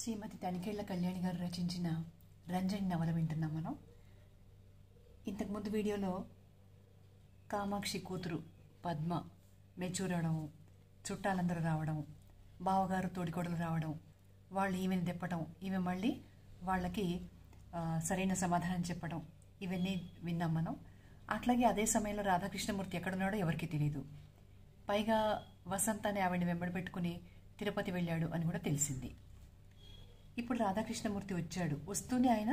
శ్రీమతి తనికేళ్ల కళ్యాణి గారు రచించిన రంజని నవల వింటున్నాం మనం. ఇంతకుముందు వీడియోలో కామాక్షి కూతురు పద్మ మెచ్యూర్ అవడము, చుట్టాలందరూ రావడం, బావగారు తోడికోడలు రావడం, వాళ్ళు ఈమెను తిప్పడం, ఈమె మళ్ళీ వాళ్ళకి సరైన సమాధానం చెప్పడం, ఇవన్నీ విన్నాం మనం. అట్లాగే అదే సమయంలో రాధాకృష్ణమూర్తి ఎక్కడున్నాడో ఎవరికీ తెలియదు. పైగా వసంత్ అనే ఆవిడని వెంబడి పెట్టుకుని తిరుపతి వెళ్ళాడు అని కూడా తెలిసింది. ఇప్పుడు రాధాకృష్ణమూర్తి వచ్చాడు. వస్తూనే ఆయన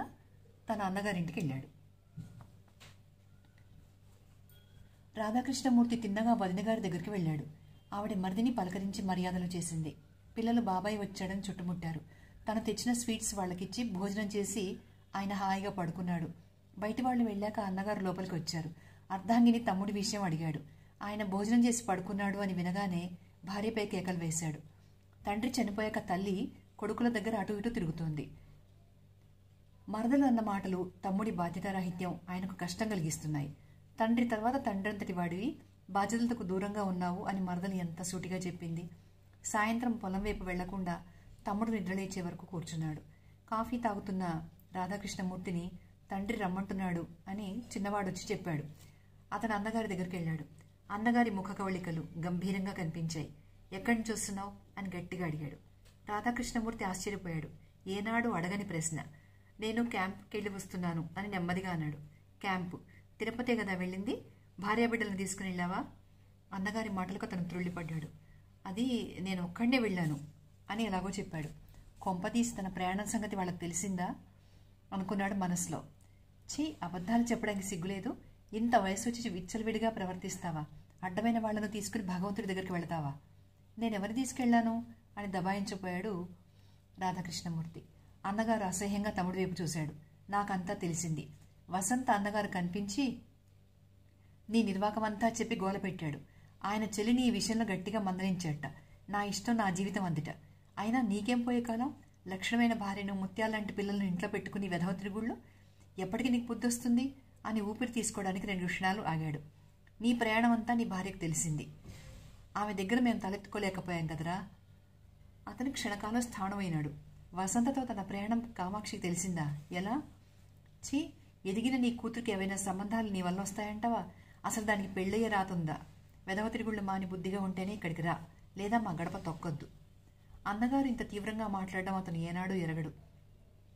తన అన్నగారింటికి వెళ్ళాడు. రాధాకృష్ణమూర్తి తిన్నగా వదినగారి దగ్గరికి వెళ్ళాడు. ఆవిడ మరిదిని పలకరించి మర్యాదలు చేసింది. పిల్లలు బాబాయ్ వచ్చాడని చుట్టుముట్టారు. తను తెచ్చిన స్వీట్స్ వాళ్ళకిచ్చి భోజనం చేసి ఆయన హాయిగా పడుకున్నాడు. బయటి వాళ్ళు వెళ్ళాక అన్నగారు లోపలికి వచ్చారు. అర్ధాంగిని తమ్ముడి విషయం అడిగాడు. ఆయన భోజనం చేసి పడుకున్నాడు అని వినగానే భార్యపై కేకలు వేశాడు. తండ్రి చనిపోయాక తల్లి కొడుకుల దగ్గర అటు ఇటు తిరుగుతోంది. మరదలు అన్న మాటలు, తమ్ముడి బాధ్యతారాహిత్యం ఆయనకు కష్టం కలిగిస్తున్నాయి. తండ్రి తర్వాత తండ్రంతటి వాడివి, బాధ్యతలకు దూరంగా ఉన్నావు అని మరదలు ఎంత సూటిగా చెప్పింది. సాయంత్రం పొలం వైపు వెళ్లకుండా తమ్ముడు నిద్రలేచే వరకు కూర్చున్నాడు. కాఫీ తాగుతున్న రాధాకృష్ణమూర్తిని తండ్రి రమ్మంటున్నాడు అని చిన్నవాడొచ్చి చెప్పాడు. అతను అన్నగారి దగ్గరికి వెళ్ళాడు. అన్నగారి ముఖ కవళికలు గంభీరంగా కనిపించాయి. ఎక్కడి నుంచి వస్తున్నావు అని గట్టిగా అడిగాడు. రాధాకృష్ణమూర్తి ఆశ్చర్యపోయాడు. ఏనాడు అడగని ప్రశ్న. నేను క్యాంప్కెళ్ళి వస్తున్నాను అని నెమ్మదిగా అన్నాడు. క్యాంపు? తిరుపతే కదా వెళ్ళింది, భార్యాబిడ్డలను తీసుకుని వెళ్ళావా? అన్నగారి మాటలకు అతను త్రుళ్ళిపడ్డాడు. అది నేను ఒక్కడే వెళ్ళాను అని ఎలాగో చెప్పాడు. కొంపతీసి తన ప్రయాణం సంగతి వాళ్ళకి తెలిసిందా అనుకున్నాడు మనసులో. ఛీ, అబద్ధాలు చెప్పడానికి సిగ్గులేదు. ఇంత వయసు వచ్చి విచ్చలవిడిగా ప్రవర్తిస్తావా? అడ్డమైన వాళ్లను తీసుకుని భగవంతుడి దగ్గరికి వెళతావా? నేనెవరు తీసుకెళ్లాను అని దబాయించపోయాడు రాధాకృష్ణమూర్తి. అన్నగారు అసహ్యంగా తమ్ముడి వైపు చూశాడు. నాకంతా తెలిసింది. వసంత అన్నగారు కనిపించి నీ నిర్వాకమంతా చెప్పి గోల పెట్టాడు. ఆయన చెల్లిని ఈ విషయంలో గట్టిగా మందలించేట. నా ఇష్టం, నా జీవితం అందిట. అయినా నీకేం పోయే కాలం? లక్షణమైన భార్యను, ముత్యాలాంటి పిల్లలను ఇంట్లో పెట్టుకుని వెధవ తిరుగుళ్ళు. ఎప్పటికీ నీకు బుద్ధి వస్తుంది అని ఊపిరి తీసుకోవడానికి 2 క్షణాలు ఆగాడు. నీ ప్రయాణం అంతా నీ భార్యకు తెలిసింది. ఆమె దగ్గర మేము తలెత్తుకోలేకపోయాం కదరా. అతను క్షణకాలం స్థానమైనాడు. వసంతతో తన ప్రయాణం కామాక్షికి తెలిసిందా? ఎలా? ఛీ, ఎదిగిన నీ కూతురికి ఏవైనా సంబంధాలు నీ వల్ల వస్తాయంటావా? అసలు దానికి పెళ్ళయ్యే రాతుందా? వెధవ తిరుగుళ్ళు మాని బుద్ధిగా ఉంటేనే ఇక్కడికి రా, లేదా మా గడప తొక్కొద్దు. అన్నగారు ఇంత తీవ్రంగా మాట్లాడడం అతను ఏనాడూ ఎరగడు.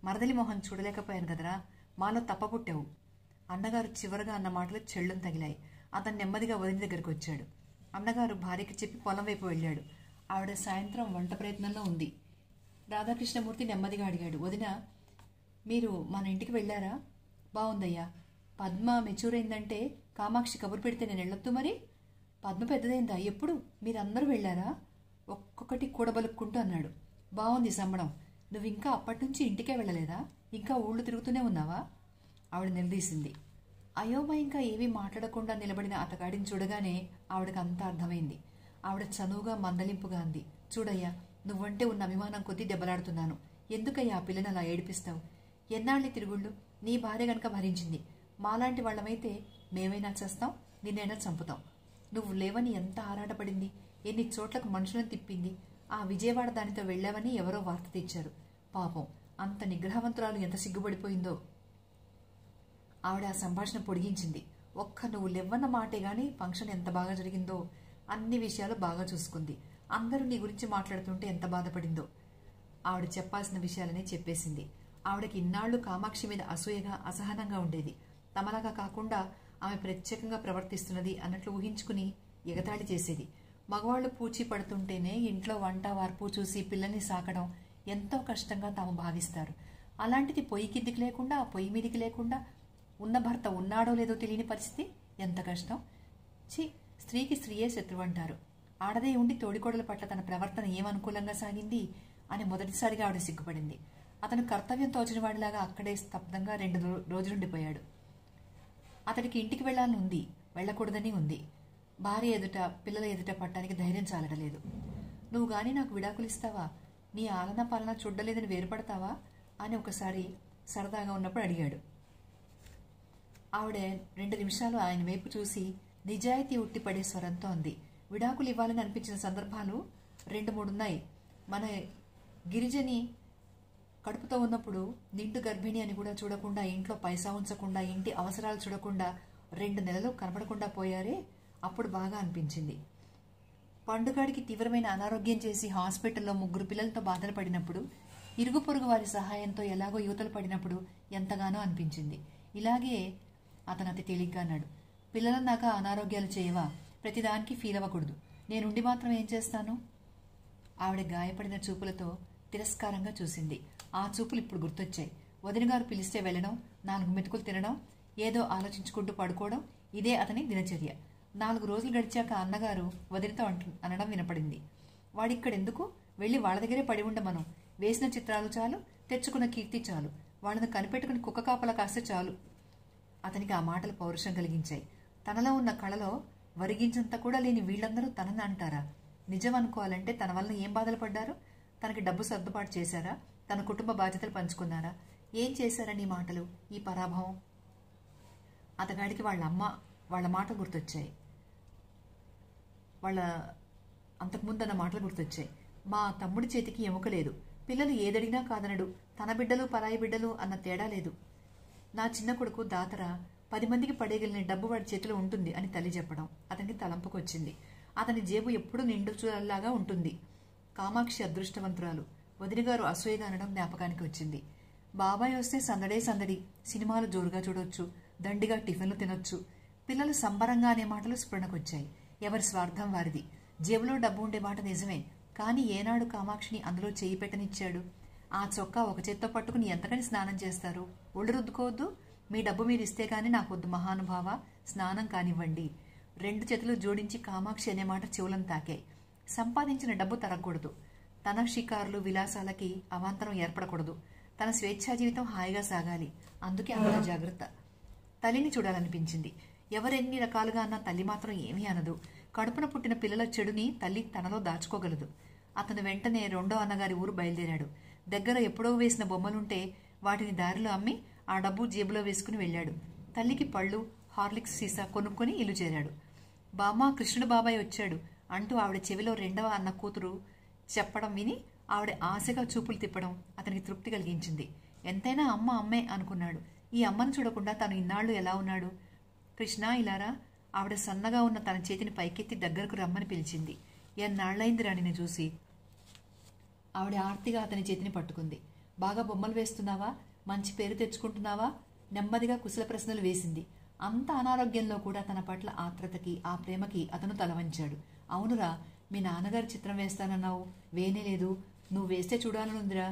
మరదలి మొహం చూడలేకపోయాను కదరా, మాలో తప్పపుట్టావు. అన్నగారు చివరగా అన్న మాటలు చెళ్ళును తగిలాయి. అతను నెమ్మదిగా వదిన దగ్గరికి వచ్చాడు. అన్నగారు భార్యకి చెప్పి పొలం వైపు వెళ్ళాడు. ఆవిడ సాయంత్రం వంట ప్రయత్నంలో ఉంది. రాధాకృష్ణమూర్తి నెమ్మదిగా అడిగాడు. వదిన, మీరు మన ఇంటికి వెళ్ళారా? బాగుందయ్యా. పద్మ మెచ్యూర్ అయిందంటే కామాక్షి కబురు పెడితే నేను వెళ్ళొద్దు మరి? పద్మ పెద్దదైందా? ఎప్పుడు? మీరందరూ వెళ్ళారా? ఒక్కొక్కటి కూడబలుక్కుంటూ అన్నాడు. బాగుంది సంబడం. నువ్వు ఇంకా అప్పటి నుంచి ఇంటికే వెళ్ళలేదా? ఇంకా ఊళ్ళు తిరుగుతూనే ఉన్నావా? ఆవిడ నిలదీసింది. అయోమయంగా ఏమీ మాట్లాడకుండా నిలబడిన అతగాడిని చూడగానే ఆవిడకు అంతా అర్థమైంది. ఆవిడ చనువుగా మందలింపుగా అంది. చూడయ్యా, నువ్వంటే ఉన్న అభిమానం కొద్దీ దెబ్బలాడుతున్నాను. ఎందుకయ్యా ఆ పిల్లని అలా ఏడిపిస్తావు? ఎన్నాళ్ళని తిరుగుళ్ళు? నీ భార్య గనక భరించింది. మాలాంటి వాళ్ళమైతే మేమైనా చేస్తాం, నిన్నైనా చంపుతాం. నువ్వు లేవని ఎంత ఆరాటపడింది, ఎన్ని చోట్లకు మనుషులను తిప్పింది. ఆ విజయవాడ దానితో వెళ్ళావని ఎవరో వార్త తెచ్చారు. పాపం, అంత నిగ్రహవంతురాలు ఎంత సిగ్గుపడిపోయిందో. ఆవిడ ఆ సంభాషణ పొడిగించింది. ఒక్క నువ్వు లేవన్న మాటే గాని ఫంక్షన్ ఎంత బాగా జరిగిందో. అన్ని విషయాలు బాగా చూసుకుంది. అందరూ నీ గురించి మాట్లాడుతుంటే ఎంత బాధపడిందో. ఆవిడ చెప్పాల్సిన విషయాలనే చెప్పేసింది. ఆవిడకి ఇన్నాళ్లు కామాక్షి మీద అసూయగా, అసహనంగా ఉండేది. తమలాగా కాకుండా ఆమె ప్రత్యేకంగా ప్రవర్తిస్తున్నది అన్నట్లు ఊహించుకుని ఎగతాళి చేసేది. మగవాళ్లు పూచి పడుతుంటేనే ఇంట్లో వంట వార్పు చూసి పిల్లల్ని సాకడం ఎంతో కష్టంగా తాము భావిస్తారు. అలాంటిది పొయ్యి కిందికి లేకుండా, పొయ్యి మీదికి లేకుండా ఉన్న భర్త ఉన్నాడో లేదో తెలియని పరిస్థితి ఎంత కష్టం. ఛీ, స్త్రీకి స్త్రీయే శత్రువు అంటారు. ఆడదే ఉండి తోడికోడల పట్ల తన ప్రవర్తన ఏమనుకూలంగా సాగింది అని మొదటిసారిగా ఆవిడ సిగ్గుపడింది. అతను కర్తవ్యం తోచిన వాడిలాగా అక్కడే స్తబ్దంగా 2 రోజులుండిపోయాడు. అతడికి ఇంటికి వెళ్లాలని ఉంది, వెళ్లకూడదని ఉంది. భార్య ఎదుట, పిల్లల ఎదుట పట్టడానికి ధైర్యం చాలడలేదు. నువ్వు గాని నాకు విడాకులు ఇస్తావా? నీ ఆలన పాలన చూడలేదని వేరుపడతావా అని ఒకసారి సరదాగా ఉన్నప్పుడు అడిగాడు. ఆవిడ 2 నిమిషాలు ఆయన వైపు చూసి నిజాయితీ ఉట్టిపడే స్వరంతో అంది. విడాకులు ఇవ్వాలని అనిపించిన సందర్భాలు 2-3 ఉన్నాయి. మన గిరిజని కడుపుతో ఉన్నప్పుడు నిండు గర్భిణి అని కూడా చూడకుండా, ఇంట్లో పైసా ఉంచకుండా, ఇంటి అవసరాలు చూడకుండా 2 నెలలు కనపడకుండా పోయారే, అప్పుడు బాగా అనిపించింది. పండుగాడికి తీవ్రమైన అనారోగ్యం చేసి హాస్పిటల్లో 3 పిల్లలతో బాధలు పడినప్పుడు, ఇరుగు పొరుగు వారి సహాయంతో ఎలాగో యువతలు పడినప్పుడు ఎంతగానో అనిపించింది. ఇలాగే అతను అతి తేలిగ్గా అన్నాడు, పిల్లలన్నాక అనారోగ్యాలు చేయవా, ప్రతిదానికి ఫీల్ అవ్వకూడదు, నేనుండి మాత్రం ఏం చేస్తాను? ఆవిడ గాయపడిన చూపులతో తిరస్కారంగా చూసింది. ఆ చూపులు ఇప్పుడు గుర్తొచ్చాయి. వదినగారు పిలిస్తే వెళ్ళడం, 4 మెతుకులు తినడం, ఏదో ఆలోచించుకుంటూ పడుకోవడం, ఇదే అతని దినచర్య. 4 రోజులు గడిచాక అన్నగారు వదినతో అనడం వినపడింది. వాడిక్కడెందుకు, వెళ్ళి వాళ్ళ దగ్గరే పడి ఉండమను, వేసిన చిత్రాలు చాలు, తెచ్చుకున్న కీర్తి చాలు, వాళ్ళని కనిపెట్టుకుని కుక్క కాపలా కాస్తే చాలు. అతనికి ఆ మాటలు పౌరుషం కలిగించాయి. తనలో ఉన్న కళలో వరిగించంత కూడా లేని వీళ్ళందరూ తనని అంటారా? నిజం అనుకోవాలంటే తన వల్ల ఏం బాధలు పడ్డారు? తనకి డబ్బు సర్దుబాటు చేశారా? తన కుటుంబ బాధ్యతలు పంచుకున్నారా? ఏం చేశారని ఈ మాటలు, ఈ పరాభవం? అతగాడికి వాళ్ళ మాటలు గుర్తొచ్చాయి. వాళ్ళ అంతకుముందు అన్న మాటలు గుర్తొచ్చాయి. మా తమ్ముడి చేతికి ఎముక లేదు, పిల్లలు ఏదడిగినా కాదనడు, తన బిడ్డలు పరాయి బిడ్డలు అన్న తేడా లేదు. నా చిన్న కొడుకు దాతరా, 10 మందికి పడేయగలిగిన డబ్బు వాడి చేతిలో ఉంటుంది అని తల్లి చెప్పడం అతనికి తలంపుకొచ్చింది. అతని జేబు ఎప్పుడూ నిండులాగా ఉంటుంది. కామాక్షి అదృష్టవంతురాలు, వదినగారు అసూయగా అనడం జ్ఞాపకానికి వచ్చింది. బాబాయ్ వస్తే సందడే సందడి, సినిమాలు జోరుగా చూడొచ్చు, దండిగా టిఫిన్లు తినొచ్చు. పిల్లలు సంబరంగా అనే మాటలు స్ఫురణకొచ్చాయి. ఎవరి స్వార్థం వారిది. జేబులో డబ్బు ఉండే మాట నిజమే, కానీ ఏనాడు కామాక్షిని అందులో చేయి పెట్టనిచ్చాడు? ఆ చొక్కా ఒక చేత్తో పట్టుకుని ఎంతకని స్నానం చేస్తారు? ఒళ్ళు రుద్దుకోవద్దు, మీ డబ్బు మీరు ఇస్తే గానీ నాకొద్దు మహానుభావ, స్నానం కానివ్వండి. 2 చేతులు జోడించి కామాక్షి అనే మాట చెవులను తాకాయి. సంపాదించిన డబ్బు తరగకూడదు, తన షికారులు విలాసాలకి అవాంతరం ఏర్పడకూడదు, తన స్వేచ్ఛా జీవితం హాయిగా సాగాలి. అందుకే అంత జాగ్రత్త. తల్లిని చూడాలనిపించింది. ఎవరెన్ని రకాలుగా అన్నా తల్లి మాత్రం ఏమీ అనదు. కడుపున పుట్టిన పిల్లల చెడుని తల్లి తనలో దాచుకోగలదు. అతను వెంటనే 2వ అన్నగారి ఊరు బయలుదేరాడు. దగ్గర ఎప్పుడో వేసిన బొమ్మలుంటే వాటిని దారిలో అమ్మి ఆ డబ్బు జేబులో వేసుకుని వెళ్ళాడు. తల్లికి పళ్ళు, హార్లిక్స్ సీసా కొనుక్కొని ఇల్లు చేరాడు. బామ్మ, కృష్ణుడు బాబాయ్ వచ్చాడు అంటూ ఆవిడ చెవిలో 2వ అన్న కూతురు చెప్పడం విని ఆవిడ ఆశగా చూపులు తిప్పడం అతనికి తృప్తి కలిగించింది. ఎంతైనా అమ్మ అమ్మే అనుకున్నాడు. ఈ అమ్మను చూడకుండా తను ఇన్నాళ్లు ఎలా ఉన్నాడు? కృష్ణ, ఇలారా. ఆవిడ సన్నగా ఉన్న తన చేతిని పైకెత్తి దగ్గరకు రమ్మని పిలిచింది. ఎన్నాళ్లైంది రాణిని చూసి. ఆవిడ ఆర్తిగా అతని చేతిని పట్టుకుంది. బాగా బొమ్మలు వేస్తున్నావా? మంచి పేరు తెచ్చుకుంటున్నావా? నెమ్మదిగా కుశల ప్రశ్నలు వేసింది. అంత అనారోగ్యంలో కూడా తన పట్ల ఆత్రతకి, ఆ ప్రేమకి అతను తలవంచాడు. అవునురా, మీ నాన్నగారు చిత్రం వేస్తానన్నావు, వేనేలేదు. నువ్వు వేస్తే చూడాలనుందిరా.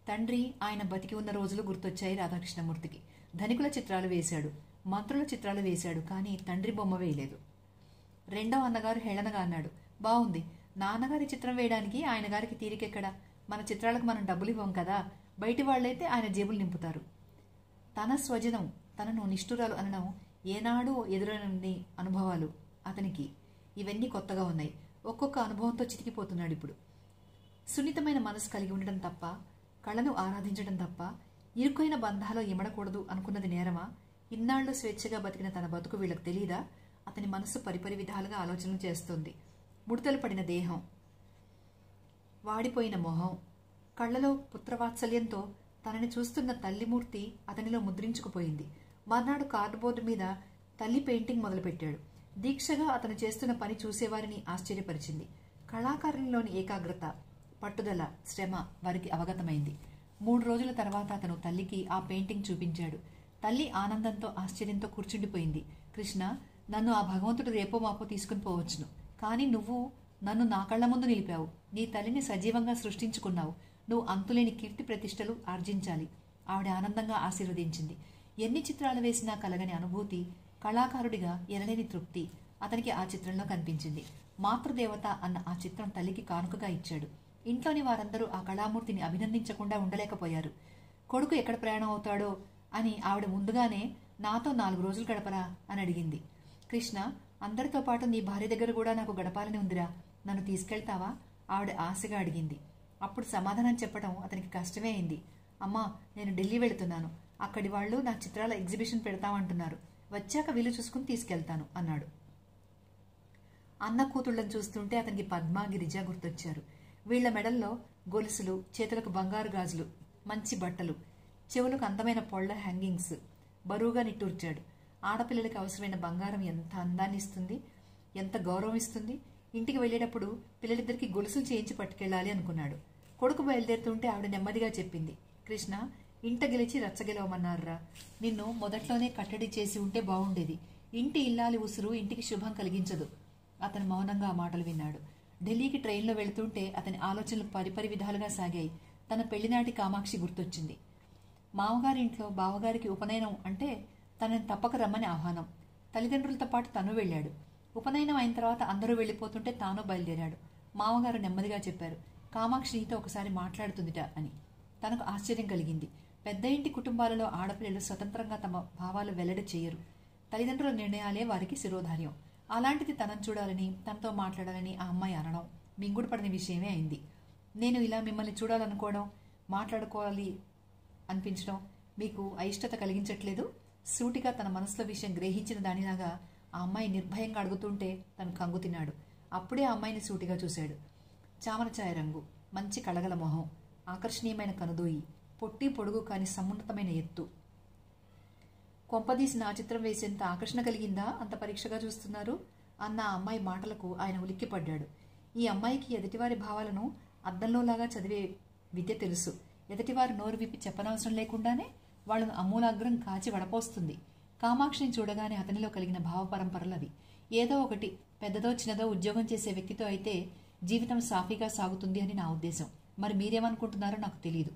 తండ్రి ఆయన బతికి ఉన్న రోజులు గుర్తొచ్చాయి రాధాకృష్ణమూర్తికి. ధనికుల చిత్రాలు వేశాడు, మంత్రుల చిత్రాలు వేశాడు, కానీ తండ్రి బొమ్మ వేయలేదు. 2వ అన్నగారు హేళనగా అన్నాడు. బావుంది, నాన్నగారి చిత్రం వేయడానికి ఆయన గారికి తీరికెక్కడా? మన చిత్రాలకు మనం డబ్బులు ఇవ్వం కదా, బయటి వాళ్ళైతే ఆయన జేబులు నింపుతారు. తన స్వజనం తనను నిష్ఠురాలు అనడం ఏనాడూ ఎదురైన అనుభవాలు అతనికి. ఇవన్నీ కొత్తగా ఉన్నాయి. ఒక్కొక్క అనుభవంతో చితికిపోతున్నాడు ఇప్పుడు. సున్నితమైన మనసు కలిగి ఉండడం తప్ప, కళను ఆరాధించడం తప్ప, ఇరుకైన బంధాలో ఇమడకూడదు అనుకున్నది నేరమా? ఇన్నాళ్లు స్వేచ్ఛగా బతికిన తన బతుకు వీళ్ళకు తెలీదా? అతని మనసు పరిపరి విధాలుగా ఆలోచనలు చేస్తోంది. ముడతలు పడిన దేహం, వాడిపోయిన మొహం, కళ్లలో పుత్రవాత్సల్యంతో తనని చూస్తున్న తల్లిమూర్తి అతనిలో ముద్రించుకుపోయింది. మర్నాడు కార్డుబోర్డు మీద తల్లి పెయింటింగ్ మొదలుపెట్టాడు. దీక్షగా అతను చేస్తున్న పని చూసేవారిని ఆశ్చర్యపరిచింది. కళాకారునిలోని ఏకాగ్రత, పట్టుదల, శ్రమ వారికి అవగతమైంది. 3 రోజుల తర్వాత అతను తల్లికి ఆ పెయింటింగ్ చూపించాడు. తల్లి ఆనందంతో, ఆశ్చర్యంతో కూర్చుండిపోయింది. కృష్ణ, నన్ను ఆ భగవంతుడు రేపో మాపో తీసుకుని పోవచ్చును, కానీ నువ్వు నన్ను నా కళ్ల ముందు నిలిపావు. నీ తల్లిని సజీవంగా సృష్టించుకున్నావు. నువ్వు అంతులేని కీర్తి ప్రతిష్టలు ఆర్జించాలి. ఆవిడ ఆనందంగా ఆశీర్వదించింది. ఎన్ని చిత్రాలు వేసినా కలగని అనుభూతి, కళాకారుడిగా ఎనలేని తృప్తి అతనికి ఆ చిత్రంలో కనిపించింది. మాతృదేవత అన్న ఆ చిత్రం తల్లికి కానుకగా ఇచ్చాడు. ఇంట్లోని వారందరూ ఆ కళామూర్తిని అభినందించకుండా ఉండలేకపోయారు. కొడుకు ఎక్కడ ప్రయాణం అవుతాడో అని ఆవిడ ముందుగానే నాతో 4 రోజులు గడపరా అని అడిగింది. కృష్ణ, అందరితో పాటు నీ భార్య దగ్గర కూడా నాకు గడపాలని ఉందిరా, నన్ను తీసుకెళ్తావా? ఆవిడ ఆశగా అడిగింది. అప్పుడు సమాధానం చెప్పడం అతనికి కష్టమే అయింది. అమ్మా, నేను ఢిల్లీ వెళుతున్నాను. అక్కడి వాళ్ళు నా చిత్రాల ఎగ్జిబిషన్ పెడతామంటున్నారు. వచ్చాక వీలు చూసుకుని తీసుకెళ్తాను అన్నాడు. అన్న కూతుళ్లను చూస్తుంటే అతనికి పద్మ, గిరిజ గుర్తొచ్చారు. వీళ్ల మెడల్లో గొలుసులు, చేతులకు బంగారు గాజులు, మంచి బట్టలు, చెవులకు అందమైన పొళ్ళ హ్యాంగింగ్స్. బరువుగా నిట్టూర్చాడు. ఆడపిల్లలకి అవసరమైన బంగారం ఎంత అందాన్ని ఇస్తుంది, ఎంత గౌరవం ఇస్తుంది. ఇంటికి వెళ్ళేటప్పుడు పిల్లలిద్దరికి గొలుసులు చేయించి పట్టుకెళ్ళాలి అనుకున్నాడు. కొడుకు బయలుదేరుతుంటే ఆవిడ నెమ్మదిగా చెప్పింది, కృష్ణ, ఇంట గెలిచి రచ్చగెలవమన్నారా? నిన్ను మొదట్లోనే కట్టడి చేసి ఉంటే బాగుండేది. ఇంటి ఇల్లాలి ఉసురు ఇంటికి శుభం కలిగించదు. అతను మౌనంగా ఆ మాటలు విన్నాడు. ఢిల్లీకి ట్రైన్లో వెళుతుంటే అతని ఆలోచనలు పరిపరి విధాలుగా సాగాయి. తన పెళ్లినాటి కామాక్షి గుర్తొచ్చింది. మామగారింట్లో బావగారికి ఉపనయనం అంటే తనని తప్పక రమ్మని ఆహ్వానం. తల్లిదండ్రులతో పాటు తను వెళ్ళాడు. ఉపనయనం అయిన తర్వాత అందరూ వెళ్ళిపోతుంటే తాను బయలుదేరాడు. మామగారు నెమ్మదిగా చెప్పారు, కామాక్షి నీతో ఒకసారి మాట్లాడుతుందిట అని. తనకు ఆశ్చర్యం కలిగింది. పెద్ద ఇంటి కుటుంబాలలో ఆడపిల్లలు స్వతంత్రంగా తమ భావాలు వెల్లడి చేయరు. తల్లిదండ్రుల నిర్ణయాలే వారికి శిరోధార్యం. అలాంటిది తనను చూడాలని, తనతో మాట్లాడాలని ఆ అమ్మాయి అనడం మింగుడు పడిన విషయమే అయింది. నేను ఇలా మిమ్మల్ని చూడాలనుకోవడం, మాట్లాడుకోవాలి అనిపించడం మీకు అయిష్టత కలిగించట్లేదు? సూటిగా తన మనసులో విషయం గ్రహించిన దానిలాగా ఆ అమ్మాయి నిర్భయంగా అడుగుతుంటే తను కంగు తిన్నాడు. అప్పుడే ఆ అమ్మాయిని సూటిగా చూశాడు. చామనఛాయ రంగు, మంచి కళగల మొహం, ఆకర్షణీయమైన కనుదోయి, పొట్టి పొడుగు కాని సమున్నతమైన ఎత్తు. కొంపదీసి నా చిత్రం వేసేంత ఆకర్షణ కలిగిందా అంత పరీక్షగా చూస్తున్నారు అన్న ఆ అమ్మాయి మాటలకు ఆయన ఉలిక్కిపడ్డాడు. ఈ అమ్మాయికి ఎదుటివారి భావాలను అద్దంలోలాగా చదివే విద్య తెలుసు. ఎదుటివారు నోరు విప్పి చెప్పనవసరం లేకుండానే వాళ్లను అమూలాగ్రం కాచి వడపోస్తుంది. కామాక్షిని చూడగానే అతనిలో కలిగిన భావపరంపరలవి. ఏదో ఒకటి పెద్దదో చిన్నదో ఉద్యోగం చేసే వ్యక్తితో అయితే జీవితం సాఫీగా సాగుతుంది అని నా ఉద్దేశం. మరి మీరేమనుకుంటున్నారో నాకు తెలియదు.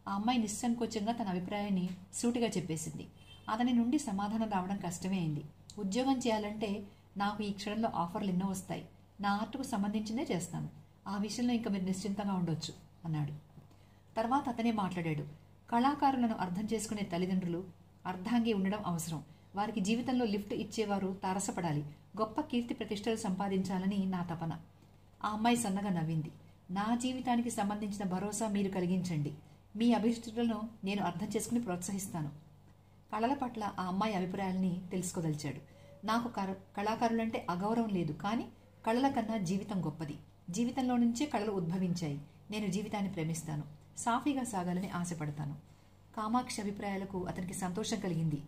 ఆ అమ్మాయి నిస్సంకోచంగా తన అభిప్రాయాన్ని సూటిగా చెప్పేసింది. అతని నుండి సమాధానం రావడం కష్టమే అయింది. ఉద్యోగం చేయాలంటే నాకు ఈ క్షణంలో ఆఫర్లు ఎన్నో వస్తాయి. నా ఆర్టుకు సంబంధించిందే చేస్తాను. ఆ విషయంలో ఇంకా మీరు నిశ్చింతంగా ఉండొచ్చు అన్నాడు. తర్వాత అతనే మాట్లాడాడు. కళాకారులను అర్థం చేసుకునే తల్లిదండ్రులు అర్ధాంగి ఉండడం అవసరం. వారికి జీవితంలో లిఫ్ట్ ఇచ్చేవారు తారసపడాలి. గొప్ప కీర్తి ప్రతిష్టలు సంపాదించాలని నా తపన. ఆ అమ్మాయి సన్నగా నవ్వింది. నా జీవితానికి సంబంధించిన భరోసా మీరు కలిగించండి. మీ అభిరుచులను నేను అర్థం చేసుకుని ప్రోత్సహిస్తాను. కళల పట్ల ఆ అమ్మాయి అభిప్రాయాలని తెలుసుకోదలిచాడు. నాకు కళాకారులంటే అగౌరవం లేదు, కానీ కళల కన్నా జీవితం గొప్పది. జీవితంలో నుంచే కళలు ఉద్భవించాయి. నేను జీవితాన్ని ప్రేమిస్తాను, సాఫీగా సాగాలని ఆశపడతాను. కామాక్షి అభిప్రాయాలకు అతనికి సంతోషం కలిగింది.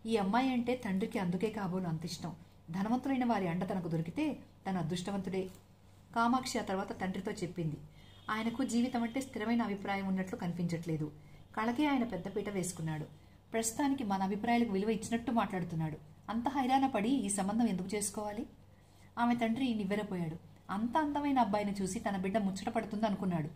ఈ అమ్మాయి అంటే తండ్రికి అందుకే కాబోలు అంత ఇష్టం. ధనవంతులైన వారి అండ తనకు దొరికితే తన అదృష్టవంతుడే. కామాక్షి ఆ తర్వాత తండ్రితో చెప్పింది. ఆయనకు జీవితం అంటే స్థిరమైన అభిప్రాయం ఉన్నట్లు కనిపించట్లేదు. కళకే ఆయన పెద్దపీట వేసుకున్నాడు. ప్రస్తుతానికి మన అభిప్రాయాలకు విలువ ఇచ్చినట్టు మాట్లాడుతున్నాడు. అంత హైరాణ పడి ఈ సంబంధం ఎందుకు చేసుకోవాలి? ఆమె తండ్రి నివ్వెరపోయాడు. అంత అందమైన అబ్బాయిని చూసి తన బిడ్డ ముచ్చట పడుతుంది అనుకున్నాడు.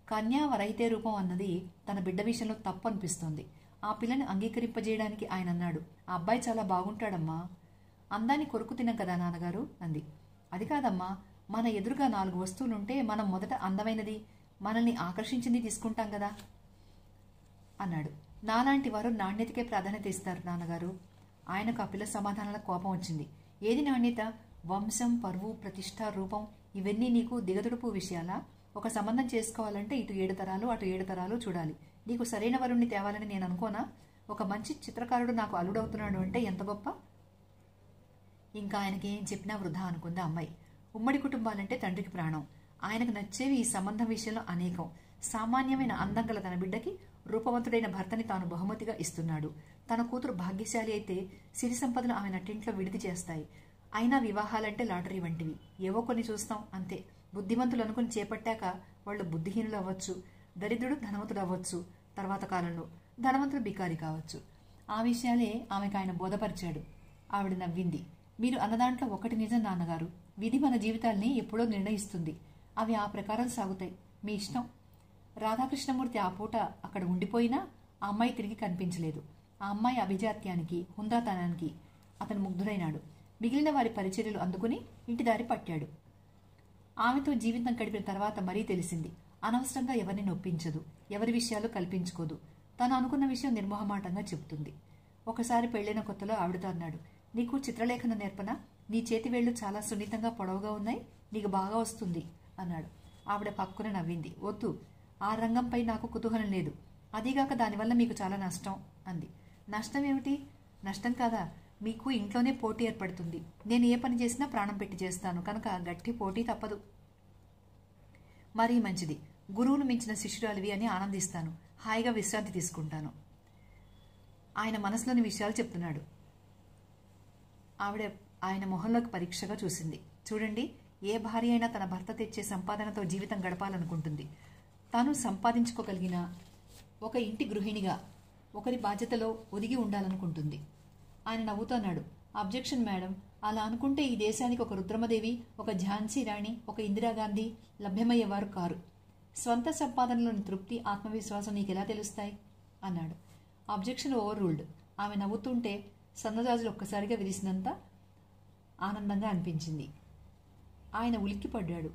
కన్యా వరైతే రూపం అన్నది తన బిడ్డ విషయంలో తప్పు అనిపిస్తోంది. ఆ పిల్లని అంగీకరింపజేయడానికి ఆయన అన్నాడు, ఆ అబ్బాయి చాలా బాగుంటాడమ్మా. అందాన్ని కొరుకు తినం కదా నాన్నగారు అంది. అది కాదమ్మా, మన ఎదురుగా 4 వస్తువులుంటే మనం మొదట అందమైనది, మనల్ని ఆకర్షించింది తీసుకుంటాం కదా అన్నాడు. నాలాంటి వారు నాణ్యతకే ప్రాధాన్యత ఇస్తారు నాన్నగారు. ఆయనకు ఆ పిల్ల సమాధానాల కోపం వచ్చింది. ఏది నాణ్యత? వంశం, పరువు, ప్రతిష్ట, రూపం ఇవన్నీ నీకు దిగదుడుపు విషయాలా? ఒక సంబంధం చేసుకోవాలంటే ఇటు 7 తరాలు అటు 7 తరాలు చూడాలి. నీకు సరైన వరుణ్ణి తేవాలని నేను అనుకోనా? ఒక మంచి చిత్రకారుడు నాకు అల్లుడవుతున్నాడు అంటే ఎంత గొప్ప. ఇంకా ఆయనకి ఏం చెప్పినా వృధా అనుకుంది అమ్మాయి. ఉమ్మడి కుటుంబాలంటే తండ్రికి ప్రాణం. ఆయనకు నచ్చేవి ఈ సంబంధం విషయంలో అనేకం. సామాన్యమైన అందం గల తన బిడ్డకి రూపవంతుడైన భర్తని తాను బహుమతిగా ఇస్తున్నాడు. తన కూతురు భాగ్యశాలి అయితే సిరి సంపదలు ఆమె నట్టింట్లో విడిది చేస్తాయి. అయినా వివాహాలంటే లాటరీ వంటివి. ఏవో కొన్ని చూస్తాం అంతే. బుద్ధిమంతులు అనుకుని చేపట్టాక వాళ్ళు బుద్ధిహీనులు అవ్వచ్చు, దరిద్రుడు ధనవంతుడు అవ్వచ్చు, తర్వాత కాలంలో ధనవంతుడు బికారి కావచ్చు. ఆ విషయాలే ఆమెకు ఆయన బోధపరిచాడు. ఆవిడ నవ్వింది. మీరు అన్నదాంట్లో ఒకటి నిజం నాన్నగారు. విధి మన జీవితాల్ని ఎప్పుడో నిర్ణయిస్తుంది. అవి ఆ ప్రకారం సాగుతాయి. మీ ఇష్టం. రాధాకృష్ణమూర్తి ఆ పూట అక్కడ ఉండిపోయినా ఆ అమ్మాయి తిరిగి కనిపించలేదు. ఆ అమ్మాయి అభిజాత్యానికి, హుందాతనానికి అతను ముగ్ధుడైనాడు. మిగిలిన వారి పరిచర్యలు అందుకుని ఇంటి దారి పట్టాడు. ఆమెతో జీవితం గడిపిన తర్వాత మరీ తెలిసింది. అనవసరంగా ఎవరిని నొప్పించదు, ఎవరి విషయాలు కల్పించుకోదు. తను అనుకున్న విషయం నిర్మోహమాటంగా చెబుతుంది. ఒకసారి పెళ్లైన కొత్తలో ఆవిడతో అన్నాడు, నీకు చిత్రలేఖన నేర్పన? నీ చేతి వేళ్లు చాలా సున్నితంగా పొడవుగా ఉన్నాయి, నీకు బాగా వస్తుంది అన్నాడు. ఆవిడ పక్కున నవ్వింది. వద్దు, ఆ రంగంపై నాకు కుతూహలం లేదు. అదీగాక దానివల్ల మీకు చాలా నష్టం అంది. నష్టం ఏమిటి? నష్టం కాదా, మీకు ఇంట్లోనే పోటీ ఏర్పడుతుంది. నేను ఏ పని చేసినా ప్రాణం పెట్టి చేస్తాను కనుక గట్టి పోటీ తప్పదు. మరీ మంచిది. గురువును మించిన శిష్యురాలివి అని ఆనందిస్తాను. హాయిగా విశ్రాంతి తీసుకుంటాను. ఆయన మనసులోని విషయాలు చెప్తున్నాడు. ఆవిడ ఆయన మొహంలోకి పరీక్షగా చూసింది. చూడండి, ఏ భార్య అయినా తన భర్త తెచ్చే సంపాదనతో జీవితం గడపాలనుకుంటుంది. తాను సంపాదించుకోగలిగిన ఒక ఇంటి గృహిణిగా ఒకరి బాధ్యతలో ఒదిగి ఉండాలనుకుంటుంది. ఆయన నవ్వుతున్నాడు. అబ్జెక్షన్ మేడం, అలా అనుకుంటే ఈ దేశానికి ఒక రుద్రమదేవి, ఒక ఝాన్సీ రాణి, ఒక ఇందిరాగాంధీ లభ్యమయ్యేవారు కారు. స్వంత సంపాదనలోని తృప్తి, ఆత్మవిశ్వాసం నీకెలా తెలుస్తాయి అన్నాడు. Objection over ruled. ఆమె నవ్వుతుంటే సన్నజాజులు ఒక్కసారిగా విరిసినంత ఆనందంగా అనిపించింది. ఆయన ఉలిక్కిపడ్డాడు.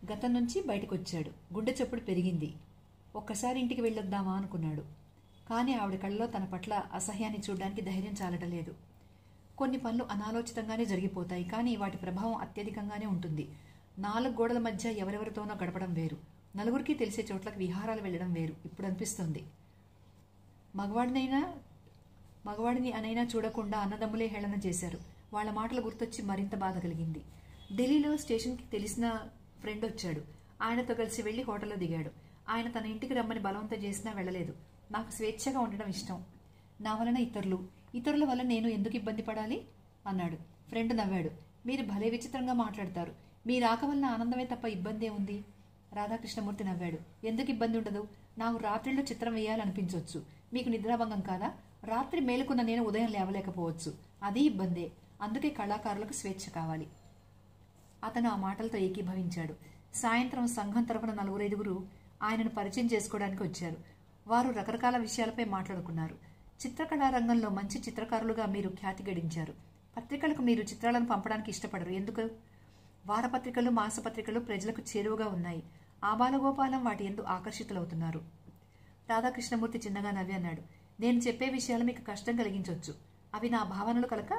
గతం నుంచి బయటకొచ్చాడు. గుండె చప్పుడు పెరిగింది. ఒక్కసారి ఇంటికి వెళ్ళొద్దామా అనుకున్నాడు. కానీ ఆవిడ కళ్ళలో తన పట్ల అసహ్యాన్ని చూడడానికి ధైర్యం చాలటలేదు. కొన్ని పనులు అనాలోచితంగానే జరిగిపోతాయి, కానీ వాటి ప్రభావం అత్యధికంగానే ఉంటుంది. 4 గోడల మధ్య ఎవరెవరితోనో గడపడం వేరు, నలుగురికి తెలిసే చోట్లకు విహారాలు వెళ్లడం వేరు. ఇప్పుడు అనిపిస్తుంది, మగవాడిని అనైనా చూడకుండా అన్నదమ్ములే హేళన చేశారు. వాళ్ల మాటలు గుర్తొచ్చి మరింత బాధ కలిగింది. ఢిల్లీలో స్టేషన్కి తెలిసిన ఫ్రెండ్ వచ్చాడు. ఆయనతో కలిసి వెళ్లి హోటల్లో దిగాడు. ఆయన తన ఇంటికి రమ్మని బలవంతం చేసినా వెళ్లలేదు. నాకు స్వేచ్ఛగా ఉండడం ఇష్టం. నా వలన ఇతరుల వల్ల నేను ఎందుకు ఇబ్బంది పడాలి అన్నాడు. ఫ్రెండ్ నవ్వాడు. మీరు భలే విచిత్రంగా మాట్లాడతారు. మీ రాక వలన ఆనందమే తప్ప ఇబ్బందే ఉంది. రాధాకృష్ణమూర్తి నవ్వాడు. ఎందుకు ఇబ్బంది ఉండదు? నాకు రాత్రిళ్ళు చిత్రం వేయాలనిపించవచ్చు. మీకు నిద్రాభంగం కాదా? రాత్రి మేలుకున్న నేను ఉదయం లేవలేకపోవచ్చు. అది ఇబ్బందే. అందుకే కళాకారులకు స్వేచ్ఛ కావాలి. అతను ఆ మాటలతో ఏకీభవించాడు. సాయంత్రం సంఘం తరఫున 4-5 ఆయనను పరిచయం చేసుకోవడానికి వచ్చారు. వారు రకరకాల విషయాలపై మాట్లాడుకున్నారు. చిత్రకళా రంగంలో మంచి చిత్రకారులుగా మీరు ఖ్యాతి గడించారు. పత్రికలకు మీరు చిత్రాలను పంపడానికి ఇష్టపడరు. ఎందుకు? వారపత్రికలు, మాసపత్రికలు ప్రజలకు చేరువగా ఉన్నాయి. ఆబాలగోపాలం వాటి ఎందు ఆకర్షితులవుతున్నారు. రాధాకృష్ణమూర్తి చిన్నగా నవ్వి అన్నాడు. నేను చెప్పే విషయాలు మీకు కష్టం కలిగించవచ్చు. అవి నా భావనలు కనుక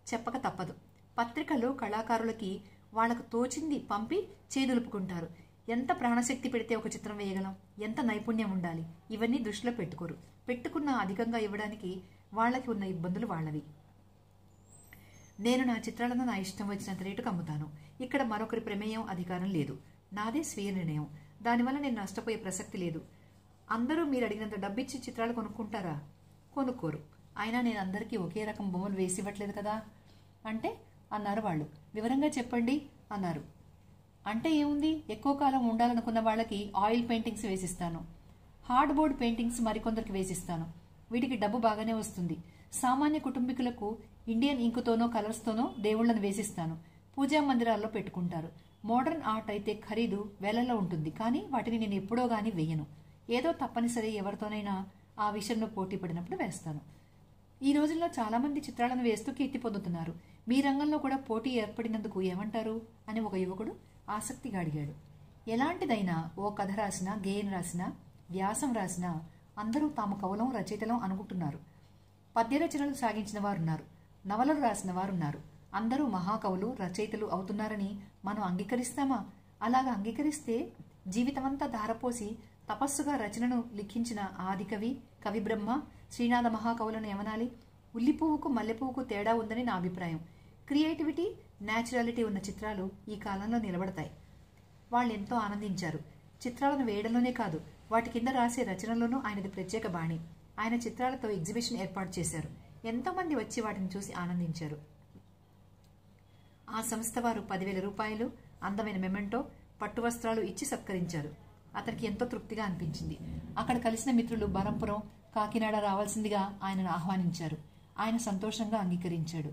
చెప్పక తప్పదు. పత్రికలు కళాకారులకి వాళ్లకు తోచింది పంపి చేదులుపుకుంటారు. ఎంత ప్రాణశక్తి పెడితే ఒక చిత్రం వేయగలం? ఎంత నైపుణ్యం ఉండాలి? ఇవన్నీ దృష్టిలో పెట్టుకోరు. పెట్టుకున్న అధికంగా ఇవ్వడానికి వాళ్ళకి ఉన్న ఇబ్బందులు వాళ్ళవి. నేను నా చిత్రాలను నా ఇష్టం వచ్చినంత రేటుకు అమ్ముతాను. ఇక్కడ మరొకరి ప్రమేయం, అధికారం లేదు. నాదే స్వీయ నిర్ణయం. దానివల్ల నేను నష్టపోయే ప్రసక్తి లేదు. అందరూ మీరు అడిగినంత డబ్బిచ్చి చిత్రాలు కొనుక్కుంటారా? కొనుక్కోరు. అయినా నేను అందరికీ ఒకే రకం బొమ్మలు వేసి ఇవ్వట్లేదు కదా అంటే అన్నారు వాళ్ళు. వివరంగా చెప్పండి అన్నారు. అంటే ఏముంది, ఎక్కువ కాలం ఉండాలనుకున్న వాళ్ళకి ఆయిల్ పెయింటింగ్స్ వేసిస్తాను. హార్డ్ బోర్డ్ పెయింటింగ్స్ మరికొందరికి వేసిస్తాను. వీటికి డబ్బు బాగానే వస్తుంది. సామాన్య కుటుంబీకులకు ఇండియన్ ఇంకుతోనో కలర్స్తోనో దేవుళ్లను వేసిస్తాను. పూజా మందిరాల్లో పెట్టుకుంటారు. మోడర్న్ ఆర్ట్ అయితే ఖరీదు వేలల్లో ఉంటుంది. కానీ వాటిని నేను ఎప్పుడో గానీ వేయను. ఏదో తప్పనిసరి ఎవరితోనైనా ఆ విషయంలో పోటీ పడినప్పుడు వేస్తాను. ఈ రోజుల్లో చాలా మంది చిత్రాలను వేస్తూ కీర్తి పొందుతున్నారు. మీ రంగంలో కూడా పోటీ ఏర్పడినందుకు ఏమంటారు అని ఒక యువకుడు ఆసక్తిగా అడిగాడు. ఎలాంటిదైనా, ఓ కథ రాసినా, గేయం రాసినా, వ్యాసం రాసినా అందరూ తాము కవులం, రచయితలం అనుకుంటున్నారు. పద్యరచనలు సాగించిన వారున్నారు, నవలలు రాసిన వారున్నారు. అందరూ మహాకవులు, రచయితలు అవుతున్నారని మనం అంగీకరిస్తామా? అలాగా అంగీకరిస్తే జీవితమంతా ధారపోసి తపస్సుగా రచనను లిఖించిన ఆదికవి, కవిబ్రహ్మ, శ్రీనాథ మహాకవులను ఏమనాలి? ఉల్లిపువ్వుకు మల్లెపువ్వుకు తేడా ఉందని నా అభిప్రాయం. క్రియేటివిటీ, న్యాచురాలిటీ ఉన్న చిత్రాలు ఈ కాలంలో నిలబడతాయి. వాళ్ళెంతో ఆనందించారు. చిత్రాలను వేయడంలోనే కాదు, వాటి కింద రాసే రచనలోనూ ఆయనది ప్రత్యేక బాణి. ఆయన చిత్రాలతో ఎగ్జిబిషన్ ఏర్పాటు చేశారు. ఎంతోమంది వచ్చి వాటిని చూసి ఆనందించారు. ఆ సంస్థ వారు 10,000 రూపాయలు, అందమైన మెమెంటో, పట్టు వస్త్రాలు ఇచ్చి సత్కరించారు. అతనికి ఎంతో తృప్తిగా అనిపించింది. అక్కడ కలిసిన మిత్రులు బరంపురం, కాకినాడ రావాల్సిందిగా ఆయనను ఆహ్వానించారు. ఆయన సంతోషంగా అంగీకరించాడు.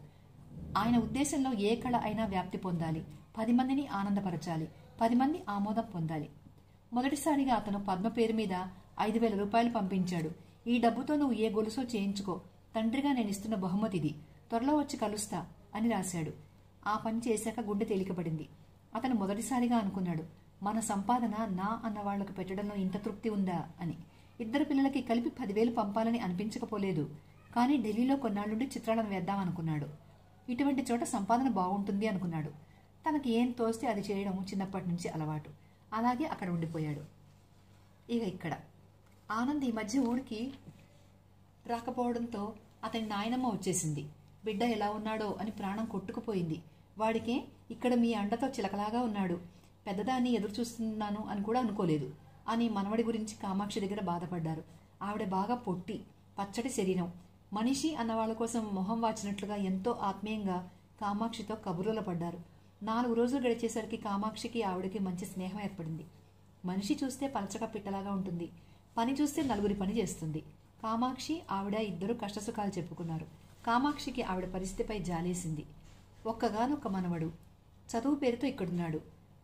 ఆయన ఉద్దేశంలో ఏ కళ అయినా వ్యాప్తి పొందాలి, 10 మందిని ఆనందపరచాలి, 10 మంది ఆమోదం పొందాలి. మొదటిసారిగా అతను పద్మ పేరు మీద 5,000 రూపాయలు పంపించాడు. ఈ డబ్బుతో నువ్వు ఏ గొలుసో చేయించుకో, తండ్రిగా నేను ఇస్తున్న బహుమతిది, త్వరలో వచ్చి కలుస్తా అని రాశాడు. ఆ పని చేశాక గుండె తేలికపడింది. అతను మొదటిసారిగా అనుకున్నాడు, మన సంపాదన నా అన్న వాళ్లకు పెట్టడంలో ఇంత తృప్తి ఉందా అని. 2 పిల్లలకి కలిపి 10,000 పంపాలని అనిపించకపోలేదు. కానీ ఢిల్లీలో కొన్నాళ్లుండి చిత్రాలను వేద్దామనుకున్నాడు. ఇటువంటి చోట సంపాదన బాగుంటుంది అనుకున్నాడు. తనకి ఏం తోస్తే అది చేయడం చిన్నప్పటి నుంచి అలవాటు. అలాగే అక్కడ ఉండిపోయాడు. ఇక ఇక్కడ ఆనంద్ ఈ మధ్య ఊరికి రాకపోవడంతో అతని నాయనమ్మ వచ్చేసింది. బిడ్డ ఎలా ఉన్నాడో అని ప్రాణం కొట్టుకుపోయింది. వాడికే ఇక్కడ మీ అండతో చిలకలాగా ఉన్నాడు. పెద్దదాన్ని ఎదురు చూస్తున్నాను అని కూడా అనుకోలేదు. అని మనవడి గురించి కామాక్షి దగ్గర బాధపడ్డారు. ఆవిడ బాగా పొట్టి, పచ్చటి శరీరం. మనిషి అన్న వాళ్ళ కోసం మొహం వాచినట్లుగా ఎంతో ఆత్మీయంగా కామాక్షితో కబుర్లలో పడ్డారు. 4 రోజులు గడిచేసరికి కామాక్షికి ఆవిడకి మంచి స్నేహం ఏర్పడింది. మనిషి చూస్తే పలచక పిట్టలాగా ఉంటుంది, పని చూస్తే నలుగురి పని చేస్తుంది. కామాక్షి ఆవిడ ఇద్దరు కష్టసుఖాలు చెప్పుకున్నారు. కామాక్షికి ఆవిడ పరిస్థితిపై జాలేసింది. ఒక్కగానొక్క మనవడు, చదువు పేరుతో ఇక్కడున్నాడు.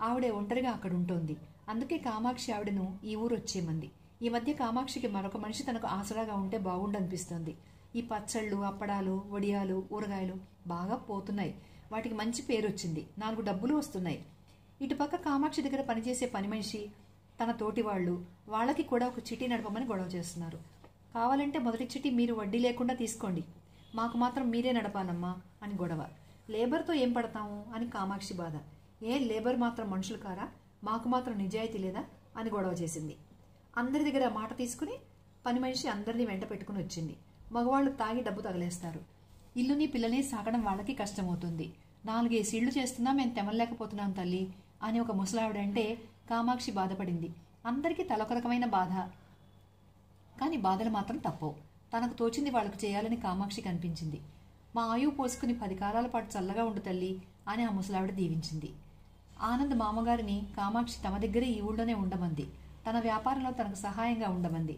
ఆవిడే ఒంటరిగా అక్కడ ఉంటోంది. అందుకే కామాక్షి ఆవిడను ఈ ఊరు వచ్చేమంది. ఈ మధ్య కామాక్షికి మరొక మనిషి తనకు ఆసరాగా ఉంటే బాగుండనిపిస్తోంది. ఈ పచ్చళ్ళు, అప్పడాలు, వడియాలు, ఊరగాయలు బాగా పోతున్నాయి. వాటికి మంచి పేరు వచ్చింది. 4 డబ్బులు వస్తున్నాయి. ఇటుపక్క కామాక్షి దగ్గర పనిచేసే పని మనిషి, తన తోటి వాళ్ళకి కూడా ఒక చిటీ నడపమని గొడవ చేస్తున్నారు. కావాలంటే మొదటి చిటీ మీరు వడ్డీ లేకుండా తీసుకోండి, మాకు మాత్రం మీరే నడపాలమ్మా అని గొడవ. లేబర్తో ఏం పడతాము అని కామాక్షి బాధ. లేబర్ మాత్రం మనుషులు కారా, మాకు మాత్రం నిజాయితీ లేదా అని గొడవ చేసింది. అందరి దగ్గర మాట తీసుకుని పని మనిషి అందరినీ వెంట పెట్టుకుని వచ్చింది. మగవాళ్ళు తాగి డబ్బు తగలేస్తారు. ఇల్లుని పిల్లల్ని సాగడం వాళ్ళకి కష్టమవుతుంది. 4 ఇళ్ళు చేస్తున్నా మేము తెమలేకపోతున్నాం తల్లి అని ఒక ముసలావిడంటే కామాక్షి బాధపడింది. అందరికీ తలొక రకమైన బాధ, కానీ బాధలు మాత్రం తప్పవు. తనకు తోచింది వాళ్ళకు చేయాలని కామాక్షికి అనిపించింది. మా ఆయువు పోసుకుని 10 కాలాల పాటు చల్లగా ఉండు తల్లి అని ఆ ముసలావిడ దీవించింది. ఆనంద్ మామగారిని కామాక్షి తమ దగ్గరే ఈ ఊళ్ళోనే ఉండమంది. తన వ్యాపారంలో తనకు సహాయంగా ఉండమంది.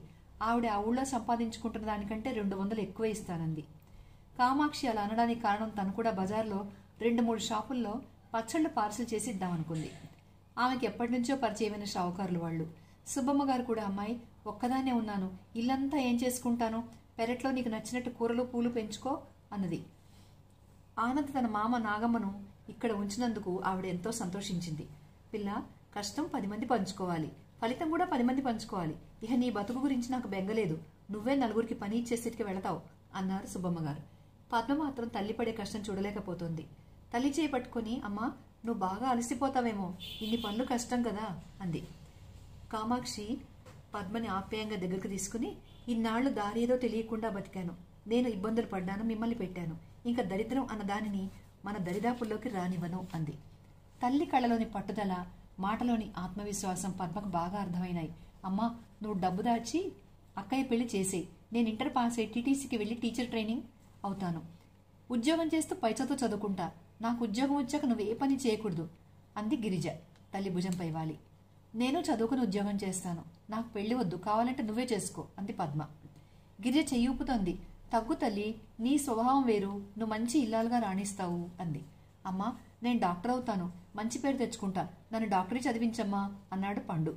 ఆవిడ ఆ ఊళ్ళో సంపాదించుకుంటున్న దానికంటే 200 ఎక్కువ ఇస్తానంది. కామాక్షి అలా అనడానికి కారణం తను కూడా బజార్లో 2-3 షాపుల్లో పచ్చళ్ళు పార్సిల్ చేసి ఇద్దామనుకుంది. ఆమెకి ఎప్పటి నుంచో పరిచయమైన షావుకారులు వాళ్ళు. సుబ్బమ్మ గారు కూడా, అమ్మాయి ఒక్కదాన్నే ఉన్నాను, ఇల్లంతా ఏం చేసుకుంటాను, పెరట్లో నీకు నచ్చినట్టు కూరలు పూలు పెంచుకో అన్నది. ఆనంద్ తన మామ నాగమ్మను ఇక్కడ ఉంచినందుకు ఆవిడ ఎంతో సంతోషించింది. పిల్ల, కష్టం 10 మంది పంచుకోవాలి, ఫలితం కూడా 10 మంది పంచుకోవాలి. ఇక నీ బతుకు గురించి నాకు బెంగలేదు, నువ్వే నలుగురికి పని ఇచ్చే స్థితికి వెళతావు అన్నారు సుబ్బమ్మగారు. పద్మ మాత్రం తల్లి పడే కష్టం చూడలేకపోతుంది. తల్లి చేయి పట్టుకుని, అమ్మా నువ్వు బాగా అలసిపోతావేమో, ఇన్ని పనులు కష్టం కదా అంది. కామాక్షి పద్మని ఆప్యాయంగా దగ్గరకు తీసుకుని, ఇన్నాళ్లు దారేదో తెలియకుండా బతికాను, నేను ఇబ్బందులు పడ్డాను, మిమ్మల్ని పెట్టాను, ఇంకా దరిద్రం అన్న దానిని మన దరిదాపుల్లోకి రానివ్వను అంది. తల్లి కళ్ళలోని పట్టుదల, మాటలోని ఆత్మవిశ్వాసం పద్మకు బాగా అర్థమైనాయి. అమ్మా నువ్వు డబ్బు దాచి అక్కయ్య పెళ్లి చేసేయి, నేను ఇంటర్ పాస్ అయ్యి టీటీసీకి వెళ్ళి టీచర్ ట్రైనింగ్ అవుతాను, ఉద్యోగం చేస్తూ పై చదువుకుంటా, నాకు ఉద్యోగం వచ్చాక నువ్వు ఏ పని చేయకూడదు అంది గిరిజ తల్లి భుజంపై వాలి. నేను చదువుకుని ఉద్యోగం చేస్తాను, నాకు పెళ్లి వద్దు, కావాలంటే నువ్వే చేసుకో అంది పద్మ. గిరిజ చెయ్యి ఊపుతోంది. తగ్గు తల్లి, నీ స్వభావం వేరు, నువ్వు మంచి ఇల్లాలుగా రాణిస్తావు అంది. అమ్మా నేను డాక్టర్ అవుతాను, మంచి పేరు తెచ్చుకుంటా, నన్ను డాక్టరీ చదివించమ్మా అన్నాడు పండు.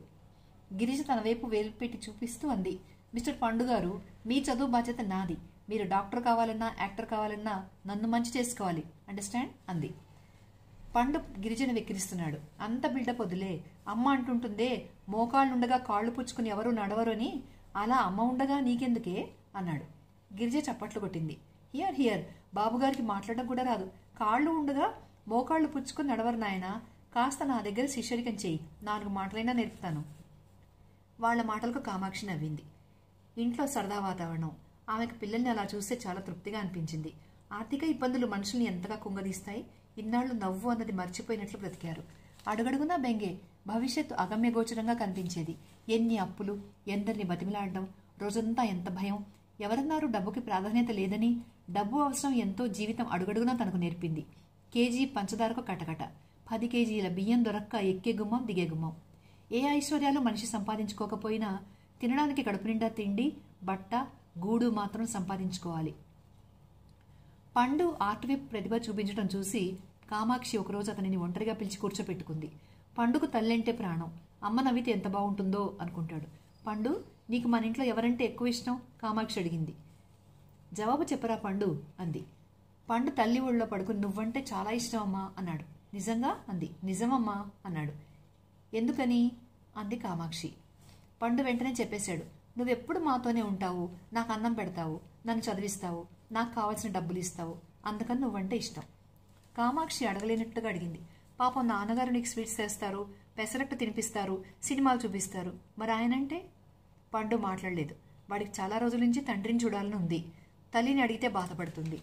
గిరిజ తన వైపు వేలు పెట్టి చూపిస్తూ అంది, మిస్టర్ పండు గారు, మీ చదువు బాధ్యత నాది, మీరు డాక్టర్ కావాలన్నా యాక్టర్ కావాలన్నా నన్ను మంచి చేసుకోవాలి, అండర్స్టాండ్ అంది. పండు గిరిజను వెక్కిరిస్తున్నాడు. అంత బిల్డప్ వదిలే, అమ్మ అంటుంటుందే మోకాళ్ళుండగా కాళ్ళు పుచ్చుకుని ఎవరూ నడవరు అని, అలా అమ్మ ఉండగా నీకెందుకే అన్నాడు. గిరిజ చప్పట్లు కొట్టింది. హియర్ హియర్, బాబుగారికి మాట్లాడడం కూడా రాదు, కాళ్ళు ఉండగా మోకాళ్ళు పుచ్చుకుని నడవరు నాయన, కాస్త నా దగ్గర శిష్యరికం చెయ్యి, 4 మాటలైనా నేర్పుతాను. వాళ్ల మాటలకు కామాక్షి నవ్వింది. ఇంట్లో సరదా వాతావరణం. ఆమెకు పిల్లల్ని అలా చూస్తే చాలా తృప్తిగా అనిపించింది. ఆర్థిక ఇబ్బందులు మనుషుల్ని ఎంతగా కుంగదీస్తాయి. ఇన్నాళ్లు నవ్వు అన్నది మర్చిపోయినట్లు బ్రతికారు. అడుగడుగునా బెంగే, భవిష్యత్తు అగమ్యగోచరంగా కనిపించేది. ఎన్ని అప్పులు, ఎందరిని బతిమిలాడడం, రోజంతా ఎంత భయం. ఎవరన్నారు డబ్బుకి ప్రాధాన్యత లేదని? డబ్బు అవసరం ఎంతో జీవితం అడుగడుగునా తనకు నేర్పింది. కేజీ పంచదారకు కటకట, 10 కేజీల బియ్యం దొరక్క ఎక్కే గుమ్మం దిగే గుమ్మం. ఏ ఐశ్వర్యాలు మనిషి సంపాదించుకోకపోయినా తినడానికి కడుపు నిండా తిండి, బట్ట, గూడు మాత్రం సంపాదించుకోవాలి. పండు ఆర్ట్వేప్ ప్రతిభ చూపించడం చూసి కామాక్షి ఒకరోజు అతనిని ఒంటరిగా పిలిచి కూర్చోపెట్టుకుంది. పండుకు తల్లంటే ప్రాణం, అమ్మ నవ్వితే ఎంత బాగుంటుందో అనుకుంటాడు. పండు, నీకు మన ఇంట్లో ఎవరంటే ఎక్కువ ఇష్టం? కామాక్షి అడిగింది. జవాబు చెప్పరా పండు అంది. పండు తల్లి ఒళ్ళో పడుకుని, నువ్వంటే చాలా ఇష్టం అమ్మా అన్నాడు. నిజంగా అంది. నిజమమ్మా అన్నాడు. ఎందుకని అంది కామాక్షి. పండు వెంటనే చెప్పేశాడు. నువ్వెప్పుడు మాతోనే ఉంటావు, నాకు అన్నం పెడతావు, నన్ను చదివిస్తావు, నాకు కావాల్సిన డబ్బులు ఇస్తావు, అందుకని నువ్వంటే ఇష్టం. కామాక్షి అడగలేనట్టుగా అడిగింది. పాపం నాన్నగారు నీకు స్వీట్స్ తెస్తారు, పెసరట్టు తినిపిస్తారు, సినిమాలు చూపిస్తారు, మరి ఆయనంటే? పండు మాట్లాడలేదు. వాడికి చాలా రోజుల నుంచి తండ్రిని చూడాలని ఉంది. తల్లిని అడిగితే బాధపడుతుంది.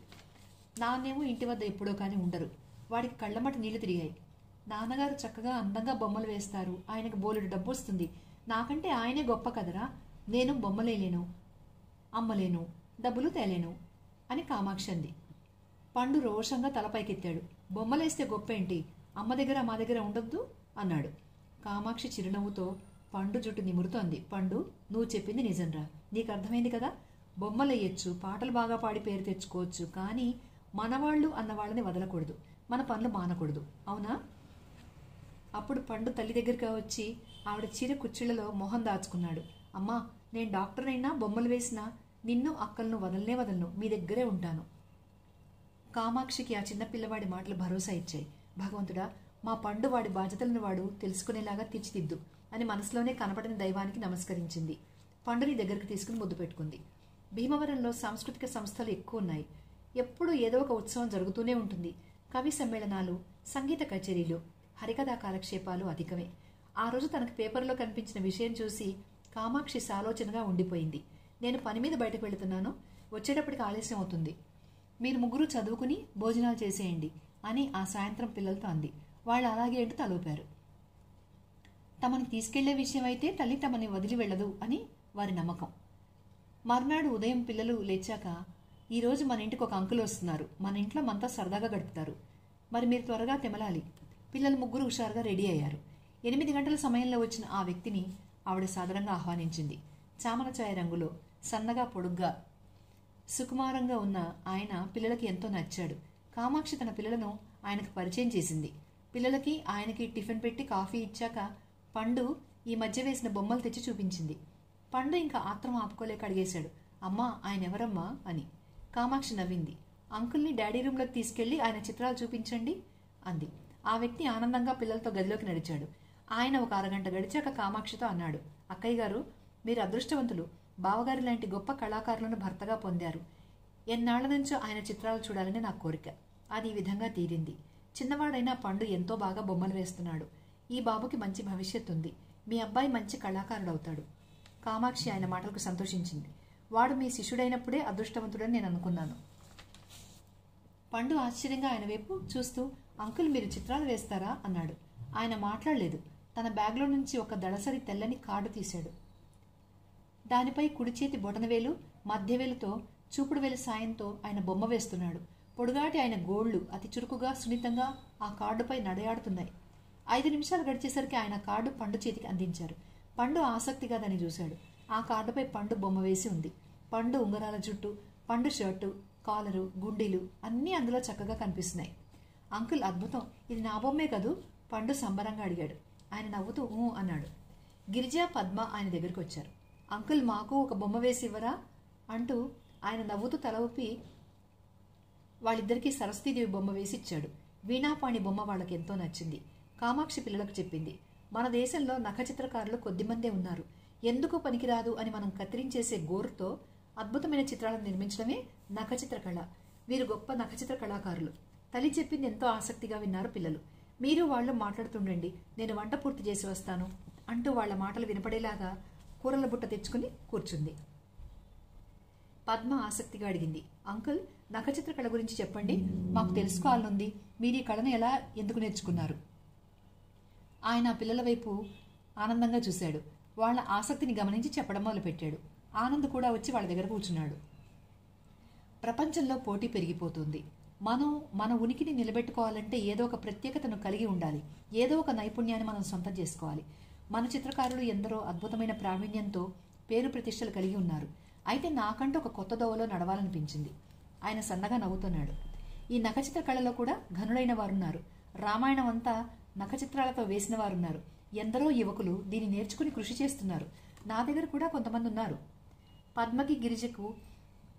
నాన్నేమో ఇంటి వద్ద ఎప్పుడో కానీ ఉండరు. వాడికి కళ్ళమట నీళ్లు తిరిగాయి. నాన్నగారు చక్కగా అందంగా బొమ్మలు వేస్తారు, ఆయనకు బోలెడు డబ్బు వస్తుంది, నాకంటే ఆయనే గొప్ప కదరా, నేను బొమ్మలేలేను, అమ్మలేను, డబ్బులు తేలేను అని కామాక్షి అంది. పండు రోషంగా తలపైకెత్తాడు. బొమ్మలేస్తే గొప్పేంటి, అమ్మ దగ్గర మా దగ్గర ఉండొద్దు అన్నాడు. కామాక్షి చిరునవ్వుతో పండు జుట్టు నిమురుతోంది. పండు, నువ్వు చెప్పింది నిజంరా, నీకు అర్థమైంది కదా. బొమ్మలేయచ్చు, పాటలు బాగా పాడి పేరు తెచ్చుకోవచ్చు, కానీ మనవాళ్ళు అన్న వాళ్ళని వదలకూడదు, మన పనులు మానకూడదు, అవునా? అప్పుడు పండు తల్లి దగ్గరికి వచ్చి ఆవిడ చీర కుర్చీలలో మొహం దాచుకున్నాడు. అమ్మా, నేను డాక్టర్ అయినా బొమ్మలు వేసినా నిన్ను అక్కలను వదలనే వదలను, మీ దగ్గరే ఉంటాను. కామాక్షికి ఆ చిన్న పిల్లవాడి మాటలు భరోసా ఇచ్చాయి. భగవంతుడా, మా పండు వాడి బాధ్యతలను వాడు తెలుసుకునేలాగా తీర్చిదిద్దు అని మనసులోనే కనపడిన దైవానికి నమస్కరించింది. పండుని దగ్గరికి తీసుకుని ముద్దు పెట్టుకుంది. భీమవరంలో సాంస్కృతిక సంస్థలు ఎక్కువ ఉన్నాయి. ఎప్పుడూ ఏదో ఒక ఉత్సవం జరుగుతూనే ఉంటుంది. కవి సమ్మేళనాలు, సంగీత కచేరీలు, హరికథా కాలక్షేపాలు అధికమే. ఆ రోజు తనకు పేపర్లో కనిపించిన విషయం చూసి కామాక్షి సాలోచనగా ఉండిపోయింది. నేను పని మీద బయటకు వెళుతున్నాను, వచ్చేటప్పటికి ఆలస్యం అవుతుంది, మీరు ముగ్గురు చదువుకుని భోజనాలు చేసేయండి అని ఆ సాయంత్రం పిల్లలతో అంది. వాళ్ళు అలాగే అంటూ తలూపారు. తమని తీసుకెళ్లే విషయం అయితే తల్లి తమని వదిలి వెళ్ళదు అని వారి నమ్మకం. మర్నాడు ఉదయం పిల్లలు లేచాక, ఈరోజు మన ఇంటికి ఒక అంకుల్ వస్తున్నారు, మన ఇంట్లో మనతో సరదాగా గడుపుతారు, మరి మీరు త్వరగా తెమలాలి. పిల్లలు ముగ్గురు హుషారుగా రెడీ అయ్యారు. 8 గంటల సమయంలో వచ్చిన ఆ వ్యక్తిని ఆవిడ సాదరంగా ఆహ్వానించింది. చామన ఛాయ రంగులో, సన్నగా పొడుగ్గా, సుకుమారంగా ఉన్న ఆయన పిల్లలకి ఎంతో నచ్చాడు. కామాక్షి తన పిల్లలను ఆయనకు పరిచయం చేసింది. పిల్లలకి ఆయనకి టిఫిన్ పెట్టి కాఫీ ఇచ్చాక పండు ఈ మధ్య వేసిన బొమ్మలు తెచ్చి చూపించింది. పండు ఇంకా ఆత్రం ఆపుకోలేక అడిగేశాడు, అమ్మా, ఆయన ఎవరమ్మా అని. కామాక్షి నవ్వింది. అంకుల్ని డాడీ రూమ్లోకి తీసుకెళ్లి ఆయన చిత్రాలు చూపించండి అంది. ఆ వ్యక్తి ఆనందంగా పిల్లలతో గదిలోకి నడిచాడు. ఆయన ఒక అరగంట గడిచాక కామాక్షితో అన్నాడు, అక్కయ్య గారు, మీరు అదృష్టవంతులు, బావగారి లాంటి గొప్ప కళాకారులను భర్తగా పొందారు. ఎన్నాళ్ల నుంచో ఆయన చిత్రాలు చూడాలని నా కోరిక, అది ఈ విధంగా తీరింది. చిన్నవాడైన పండు ఎంతో బాగా బొమ్మలు వేస్తున్నాడు. ఈ బాబుకి మంచి భవిష్యత్తు ఉంది. మీ అబ్బాయి మంచి కళాకారుడవుతాడు. కామాక్షి ఆయన మాటలకు సంతోషించింది. వాడు మీ శిష్యుడైనప్పుడే అదృష్టవంతుడని నేను అనుకున్నాను. పండు ఆశ్చర్యంగా ఆయన వైపు చూస్తూ, అంకుల్, మీరు చిత్రాలు వేస్తారా అన్నాడు. ఆయన మాట్లాడలేదు. తన బ్యాగ్లో నుంచి ఒక దళసరి తెల్లని కార్డు తీశాడు. దానిపై కుడి చేతి బొటనవేలు, మధ్యవేలుతో చూపుడు వేలు సాయంతో ఆయన బొమ్మ వేస్తున్నాడు. పొడుగాటి ఆయన గోళ్లు అతి చురుకుగా, సున్నితంగా ఆ కార్డుపై నడయాడుతున్నాయి. 5 నిమిషాలు గడిచేసరికి ఆయన కార్డు పండు చేతికి అందించారు. పండు ఆసక్తిగా దాన్ని చూశాడు. ఆ కార్డుపై పండు బొమ్మ వేసి ఉంది. పండు ఉంగరాల జుట్టు, పండు షర్టు, కాలరు, గుండీలు అన్నీ అందులో చక్కగా కనిపిస్తున్నాయి. అంకుల్, అద్భుతం, ఇది నా బొమ్మే కదూ? పండు సంబరంగా అడిగాడు. ఆయన నవ్వుతూ ఊ అన్నాడు. గిరిజ, పద్మ ఆయన దగ్గరికి వచ్చారు. అంకుల్, మాకు ఒక బొమ్మ వేసి ఇవ్వరా అంటూ ఆయన నవ్వుతూ తల ఊపి వాళ్ళిద్దరికీ సరస్వతీదేవి బొమ్మ వేసి ఇచ్చాడు. వీణాపాణి బొమ్మ వాళ్ళకి ఎంతో నచ్చింది. కామాక్షి పిల్లలకు చెప్పింది, మన దేశంలో నఖచిత్రకారులు కొద్దిమందే ఉన్నారు. ఎందుకు పనికిరాదు అని మనం కత్తిరించేసే గోరుతో అద్భుతమైన చిత్రాలను నిర్మించడమే నఖచిత్రకళ. వీరు గొప్ప నఖచిత్ర కళాకారులు. తల్లి చెప్పింది ఎంతో ఆసక్తిగా విన్నారు పిల్లలు. మీరు వాళ్ళు మాట్లాడుతుండండి, నేను వంట పూర్తి చేసి వస్తాను అంటూ వాళ్ల మాటలు వినపడేలాగా కూరల బుట్ట తెచ్చుకుని కూర్చుంది. పద్మ ఆసక్తిగా అడిగింది, అంకుల్, నఖచిత్ర కళ గురించి చెప్పండి, మాకు తెలుసుకోవాలనుంది. మీరు ఈ కళను ఎందుకు నేర్చుకున్నారు? ఆయన పిల్లల వైపు ఆనందంగా చూశాడు. వాళ్ల ఆసక్తిని గమనించి చెప్పడం మొదలుపెట్టాడు. ఆనంద్ కూడా వచ్చి వాళ్ళ దగ్గర కూర్చున్నాడు. ప్రపంచంలో పోటీ పెరిగిపోతుంది. మనం మన ఉనికిని నిలబెట్టుకోవాలంటే ఏదో ఒక ప్రత్యేకతను కలిగి ఉండాలి. ఏదో ఒక నైపుణ్యాన్ని మనం సొంతం చేసుకోవాలి. మన చిత్రకారులు ఎందరో అద్భుతమైన ప్రావీణ్యంతో పేరు ప్రతిష్టలు కలిగి ఉన్నారు. అయితే నాకంటూ ఒక కొత్త దోవలో నడవాలనిపించింది. ఆయన సన్నగా నవ్వుతున్నాడు. ఈ నఖచిత్ర కళలో కూడా ఘనులైన వారున్నారు. రామాయణం అంతా నఖచిత్రాలతో వేసిన వారున్నారు. ఎందరో యువకులు దీన్ని నేర్చుకుని కృషి చేస్తున్నారు. నా దగ్గర కూడా కొంతమంది ఉన్నారు. పద్మకి, గిరిజకు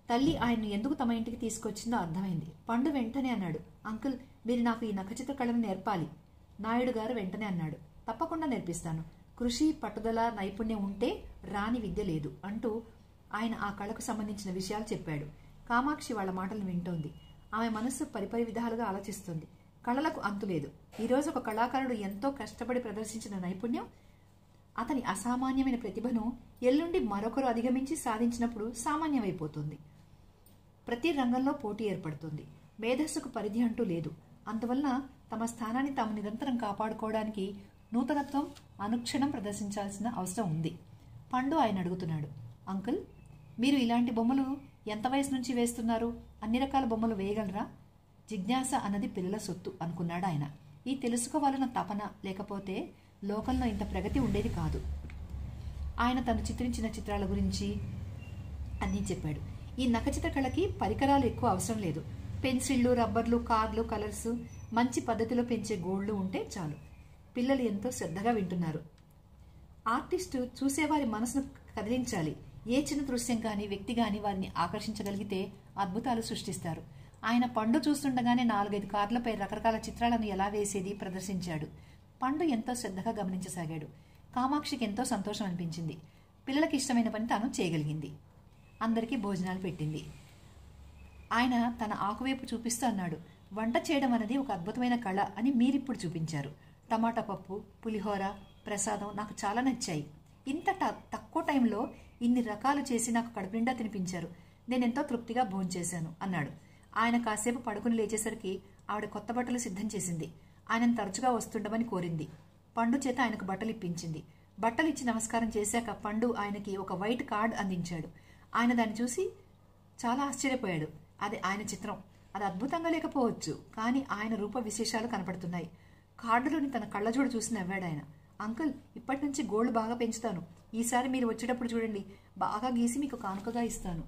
తల్లి ఆయన్ను ఎందుకు తమ ఇంటికి తీసుకొచ్చిందో అర్థమైంది. పండు వెంటనే అన్నాడు, అంకుల్, మీరు నాకు ఈ నఖచిత్ర కళను నేర్పాలి. నాయుడు గారు వెంటనే అన్నాడు, తప్పకుండా నేర్పిస్తాను. కృషి, పట్టుదల, నైపుణ్యం ఉంటే రాని విద్య లేదు అంటూ ఆయన ఆ కళకు సంబంధించిన విషయాలు చెప్పాడు. కామాక్షి వాళ్ళ మాటలను వింటోంది. ఆమె మనస్సు పరిపరి విధాలుగా ఆలోచిస్తుంది. కళలకు అంతులేదు. ఈరోజు ఒక కళాకారుడు ఎంతో కష్టపడి ప్రదర్శించిన నైపుణ్యం, అతని అసామాన్యమైన ప్రతిభను ఎల్లుండి మరొకరు అధిగమించి సాధించినప్పుడు సామాన్యమైపోతుంది. ప్రతి రంగంలో పోటీ ఏర్పడుతుంది. మేధస్సుకు పరిధి అంటూ లేదు. అందువలన తమ స్థానాన్ని తాము నిరంతరం కాపాడుకోవడానికి నూతనత్వం అనుక్షణం ప్రదర్శించాల్సిన అవసరం ఉంది. పండు ఆయన అడుగుతున్నాడు, అంకుల్, మీరు ఇలాంటి బొమ్మలు ఎంత వయసు నుంచి వేస్తున్నారు? అన్ని రకాల బొమ్మలు వేయగలరా? జిజ్ఞాస అన్నది పిల్లల సొత్తు అనుకున్నాడు ఆయన. ఈ తెలుసుకోవాలన్న తపన లేకపోతే లోకంలో ఇంత ప్రగతి ఉండేది కాదు. ఆయన తను చిత్రించిన చిత్రాల గురించి అన్నీ చెప్పాడు. ఈ నఖచిత్ర కళకి పరికరాలు ఎక్కువ అవసరం లేదు. పెన్సిళ్లు, రబ్బర్లు, కార్లు, కలర్స్, మంచి పద్ధతిలో పెంచే గోళ్లు ఉంటే చాలు. పిల్లలు ఎంతో శ్రద్ధగా వింటున్నారు. ఆర్టిస్టు చూసేవారి మనసును కదిలించాలి. ఏ చిన్న దృశ్యం కానీ వ్యక్తి కానీ వారిని ఆకర్షించగలిగితే అద్భుతాలు సృష్టిస్తారు. ఆయన పండు చూస్తుండగానే 4-5 కార్లపై రకరకాల చిత్రాలను ఎలా వేసేది ప్రదర్శించాడు. పండు ఎంతో శ్రద్ధగా గమనించసాగాడు. కామాక్షికి ఎంతో సంతోషం అనిపించింది. పిల్లలకి ఇష్టమైన పని తాను చేయగలిగింది. అందరికీ భోజనాలు పెట్టింది. ఆయన తన ఆకువైపు చూపిస్తూ అన్నాడు, వంట చేయడం అనేది ఒక అద్భుతమైన కళ అని మీరిప్పుడు చూపించారు. టమాటా పప్పు, పులిహోర, ప్రసాదం నాకు చాలా నచ్చాయి. ఇంత తక్కువ టైంలో ఇన్ని రకాలు చేసి నాకు కడుపునిండా తినిపించారు. నేనెంతో తృప్తిగా భోంచేశాను అన్నాడు. ఆయన కాసేపు పడుకుని లేచేసరికి ఆవిడ కొత్త బట్టలు సిద్ధం చేసింది. ఆయనను తరచుగా వస్తుండమని కోరింది. పండు చేత ఆయనకు బట్టలు ఇప్పించింది. బట్టలు ఇచ్చి నమస్కారం చేశాక పండు ఆయనకి ఒక వైట్ కార్డ్ అందించాడు. ఆయన దాన్ని చూసి చాలా ఆశ్చర్యపోయాడు. అది ఆయన చిత్రం. అది అద్భుతంగా లేకపోవచ్చు, కానీ ఆయన రూప విశేషాలు కనపడుతున్నాయి. కార్డులోని తన కళ్ళజోడు చూసి నవ్వాడు ఆయన. అంకుల్, ఇప్పటి నుంచి గోల్డ్ బాగా పెంచుతాను. ఈసారి మీరు వచ్చేటప్పుడు చూడండి, బాగా గీసి మీకు కానుకగా ఇస్తాను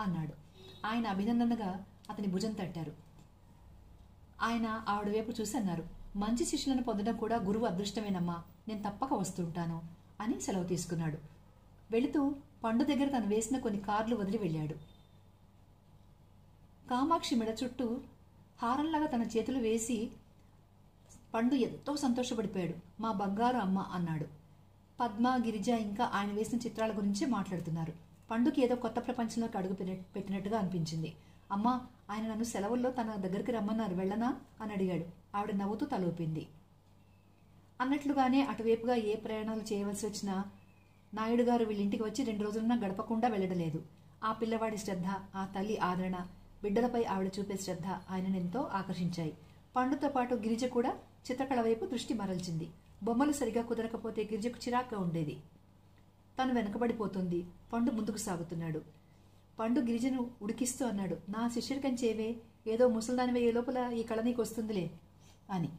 అన్నాడు. ఆయన అభినందనగా అతని భుజం తట్టారు. ఆయన ఆవిడ వైపు చూసి అన్నారు, మంచి శిష్యులను పొందడం కూడా గురువు అదృష్టమేనమ్మా. నేను తప్పక వస్తుంటాను అని సెలవు తీసుకున్నాడు. వెళుతూ పండు దగ్గర తను వేసిన కొన్ని కార్లు వదిలి వెళ్ళాడు. కామాక్షి మెడ చుట్టూ హారంలాగా తన చేతులు వేసి పండు ఎంతో సంతోషపడిపోయాడు. మా బంగారు అమ్మ అన్నాడు. పద్మ, గిరిజ ఇంకా ఆయన వేసిన చిత్రాల గురించే మాట్లాడుతున్నారు. పండుకి ఏదో కొత్త ప్రపంచంలోకి అడుగు పెట్టినట్టుగా అనిపించింది. అమ్మా, ఆయన నన్ను సెలవుల్లో తన దగ్గరికి రమ్మన్నారు, వెళ్ళనా అని అడిగాడు. ఆవిడ నవ్వుతూ తలూపింది. అన్నట్లుగానే అటువైపుగా ఏ ప్రయాణాలు చేయవలసి వచ్చినా నాయుడు గారు వీళ్ళింటికి వచ్చి 2 రోజులన్నా గడపకుండా వెళ్ళడలేదు. ఆ పిల్లవాడి శ్రద్ధ, ఆ తల్లి ఆదరణ, బిడ్డలపై ఆవిడ చూపే శ్రద్ధ ఆయననెంతో ఆకర్షించాయి. పండుతో పాటు గిరిజ కూడా చిత్రకళ వైపు దృష్టి మరల్చింది. బొమ్మలు సరిగా కుదరకపోతే గిరిజకు చిరాగ్గా ఉండేది. తను వెనకబడిపోతుంది. పండు ముందుకు సాగుతున్నాడు. పండు గిరిజను ఉడికిస్తూ అన్నాడు, నా శిష్యుడికంచేవే, ఏదో ముసల్దాని వేయ లోపల ఈ కళ నీకు వస్తుందిలే అని.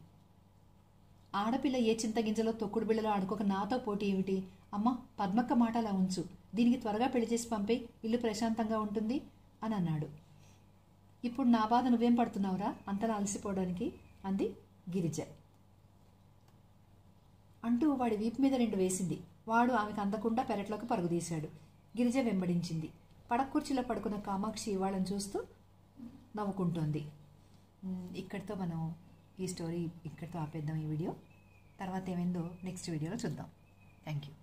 ఆడపిల్ల ఏ చింతగింజలో తొక్కుడు బిళ్ళలో ఆడుకోక నాతో పోటీ ఏమిటి? అమ్మ, పద్మక్క మాట అలా ఉంచు. దీనికి త్వరగా పెళ్లి చేసి పంపే, ఇల్లు ప్రశాంతంగా ఉంటుంది అని అన్నాడు. ఇప్పుడు నా బాధ నువ్వేం పడుతున్నావురా అంతలా అలసిపోవడానికి అంది గిరిజ. అంటూ వాడి వీపు మీద 2 వేసింది. వాడు ఆమెకు అందకుండా పెరట్లోకి పరుగుదీశాడు. గిరిజ వెంబడించింది. పడకుర్చీలో పడుకున్న కామాక్షి వాళ్ళని చూస్తూ నవ్వుకుంటోంది. ఇక్కడితో మనం ఈ స్టోరీ ఇక్కడితో ఆపేద్దాం. ఈ వీడియో తర్వాత ఏమైందో నెక్స్ట్ వీడియోలో చూద్దాం. Thank you.